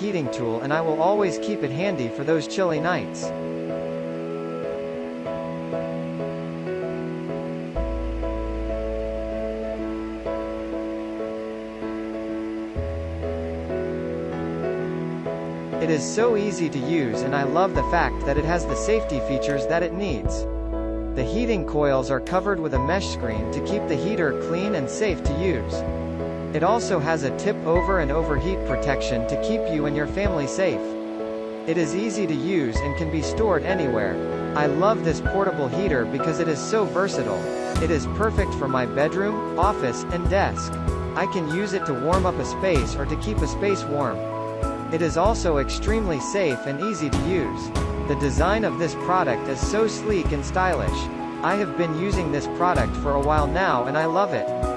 heating tool and I will always keep it handy for those chilly nights. It is so easy to use and I love the fact that it has the safety features that it needs. The heating coils are covered with a mesh screen to keep the heater clean and safe to use. It also has a tip-over and overheat protection to keep you and your family safe. It is easy to use and can be stored anywhere. I love this portable heater because it is so versatile. It is perfect for my bedroom, office, and desk. I can use it to warm up a space or to keep a space warm. It is also extremely safe and easy to use. The design of this product is so sleek and stylish. I have been using this product for a while now and I love it.